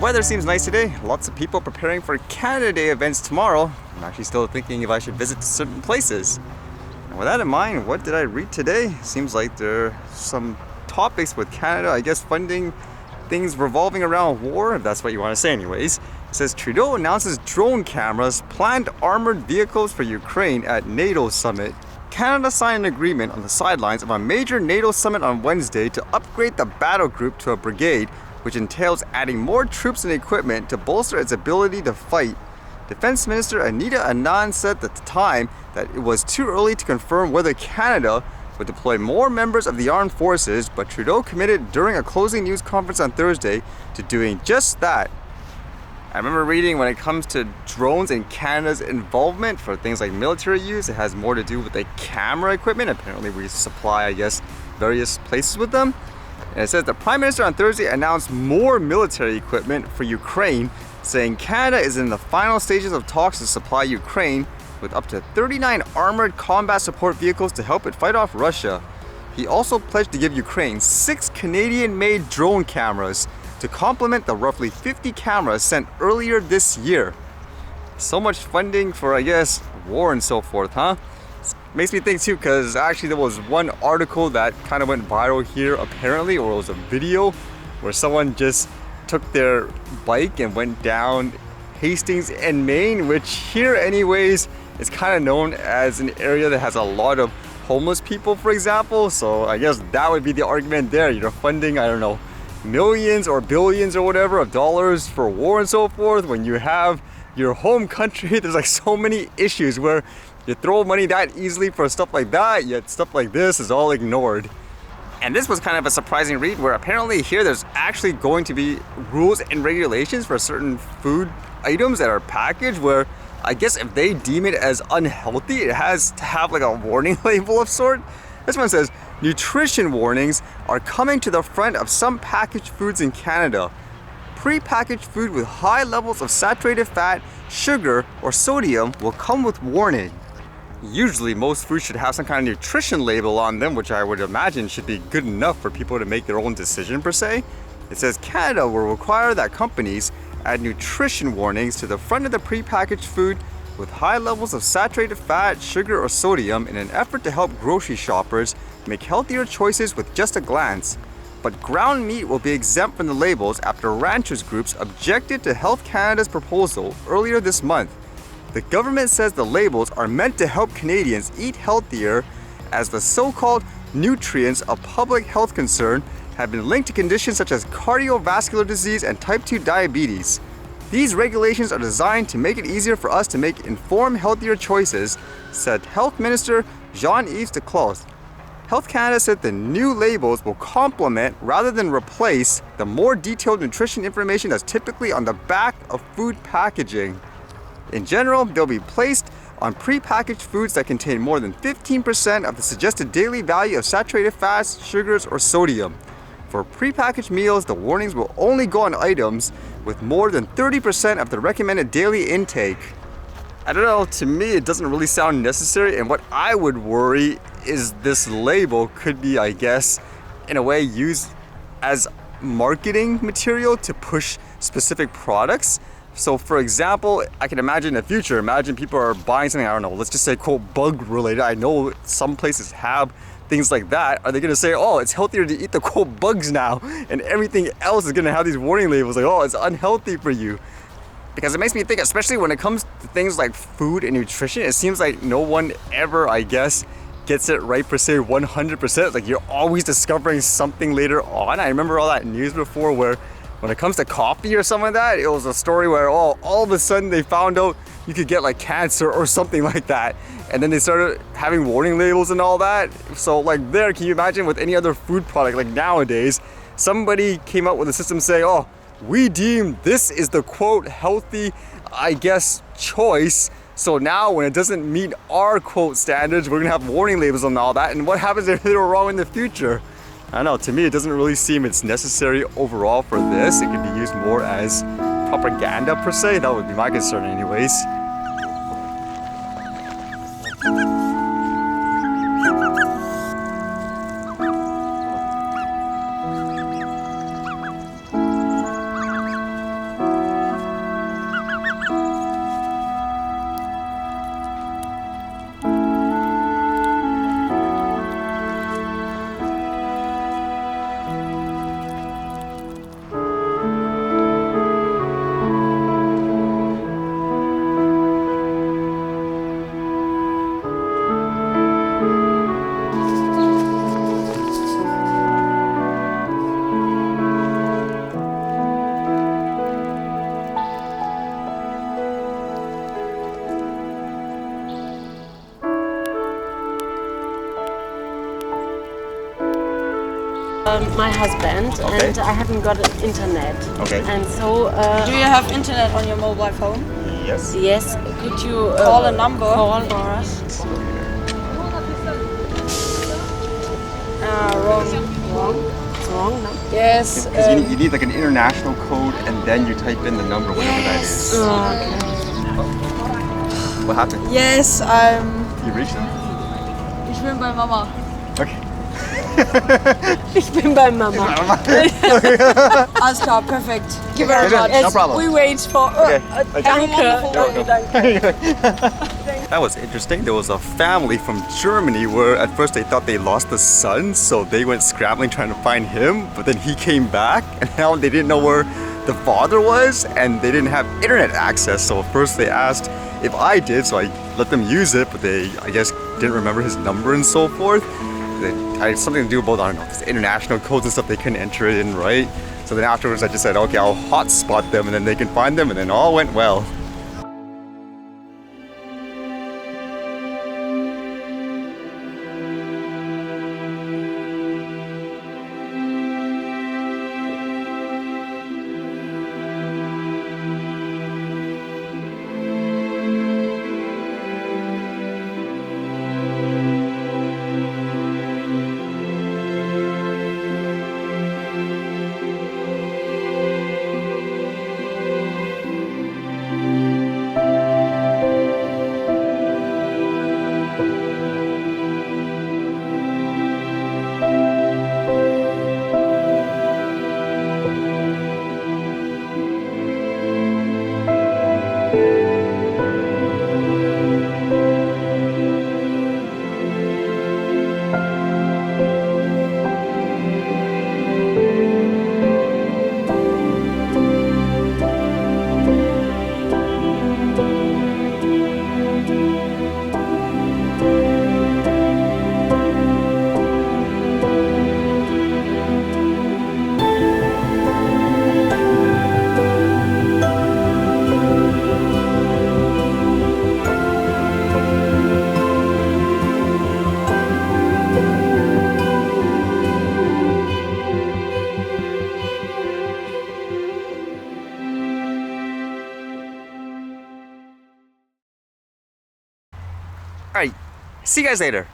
weather seems nice today. Lots of people preparing for Canada Day events tomorrow. I'm actually still thinking if I should visit certain places. And with that in mind, what did I read today? Seems like there are some topics with Canada, I guess funding things revolving around war, if that's what you want to say anyways. It says Trudeau announces drone cameras, planned armored vehicles for Ukraine at NATO summit. Canada signed an agreement on the sidelines of a major NATO summit on Wednesday to upgrade the battle group to a brigade, which entails adding more troops and equipment to bolster its ability to fight. Defense Minister Anita Anand said at the time that it was too early to confirm whether Canada would deploy more members of the armed forces, but Trudeau committed during a closing news conference on Thursday to doing just that. I remember reading when it comes to drones and Canada's involvement for things like military use, it has more to do with the camera equipment. Apparently we supply, I guess, various places with them. And it says the Prime Minister on Thursday announced more military equipment for Ukraine, saying Canada is in the final stages of talks to supply Ukraine with up to 39 armored combat support vehicles to help it fight off Russia. He also pledged to give Ukraine 6 Canadian-made drone cameras to complement the roughly 50 cameras sent earlier this year. So much funding for, I guess, war and so forth, huh? Makes me think too, because actually there was one article that kind of went viral here apparently, or it was a video where someone just took their bike and went down Hastings in Maine, which here anyways is kind of known as an area that has a lot of homeless people, for example. So I guess that would be the argument there. You're funding, I don't know, millions or billions or whatever of dollars for war and so forth, when you have your home country. There's like so many issues where you throw money that easily for stuff like that, yet stuff like this is all ignored. And this was kind of a surprising read, where apparently here there's actually going to be rules and regulations for certain food items that are packaged, where I guess if they deem it as unhealthy, it has to have like a warning label of sort. This one says, nutrition warnings are coming to the front of some packaged foods in Canada. Pre-packaged food with high levels of saturated fat, sugar, or sodium will come with warning. Usually most foods should have some kind of nutrition label on them, which I would imagine should be good enough for people to make their own decision per se. It says Canada will require that companies add nutrition warnings to the front of the pre-packaged food with high levels of saturated fat, sugar, or sodium in an effort to help grocery shoppers make healthier choices with just a glance. But ground meat will be exempt from the labels after ranchers groups objected to Health Canada's proposal earlier this month. The government says the labels are meant to help Canadians eat healthier, as the so-called nutrients of public health concern have been linked to conditions such as cardiovascular disease and type 2 diabetes. These regulations are designed to make it easier for us to make informed, healthier choices, said Health Minister Jean-Yves Duclos. Health Canada said the new labels will complement rather than replace the more detailed nutrition information that's typically on the back of food packaging. In general, they'll be placed on pre-packaged foods that contain more than 15% of the suggested daily value of saturated fats, sugars, or sodium. For pre-packaged meals, the warnings will only go on items with more than 30% of the recommended daily intake. I don't know, to me it doesn't really sound necessary, and what I would worry is this label could be, I guess, in a way used as marketing material to push specific products. So for example, I can imagine in the future, imagine people are buying something, I don't know, let's just say quote bug related. I know some places have things like that. Are they going to say, oh, it's healthier to eat the quote bugs now, and everything else is going to have these warning labels like, oh, it's unhealthy for you? Because it makes me think, especially when it comes to things like food and nutrition, it seems like no one ever, I guess, gets it right per se 100%. Like you're always discovering something later on. I remember all that news before where when it comes to coffee or something like that, it was a story where all of a sudden they found out you could get like cancer or something like that. And then they started having warning labels and all that. So like there, can you imagine with any other food product, like nowadays, somebody came up with a system saying, oh, we deem this is the quote healthy, I guess, choice. So now when it doesn't meet our quote standards, we're gonna have warning labels on all that. And what happens if they were wrong in the future? I don't know, to me it doesn't really seem it's necessary overall for this. It could be used more as propaganda per se. That would be my concern anyways. My husband, Okay. and I haven't got internet. Okay. And so, Do you have internet on your mobile phone? Yes. yes, could you Call a number. call for us? Wrong. It's wrong, no? Yes. Because you need like an international code and then you type in the number, whatever that is. What happened? Yes, You reached them? ich bin bei Mama. Okay. Ich bin bei Mama. Alles klar, perfekt. Thank you very Yeah, much. no problem. We wait for. Okay. Danke. That was interesting. There was a family from Germany where at first they thought they lost the son, so they went scrambling trying to find him, but then he came back and now they didn't know where the father was and they didn't have internet access. So first they asked if I did, so I let them use it, but they, I guess, didn't remember his number and so forth. I had something to do about, I don't know, this international codes and stuff, they couldn't enter it in, right? So then afterwards I just said, okay, I'll hotspot them and then they can find them, and then all went well. Alright, see you guys later.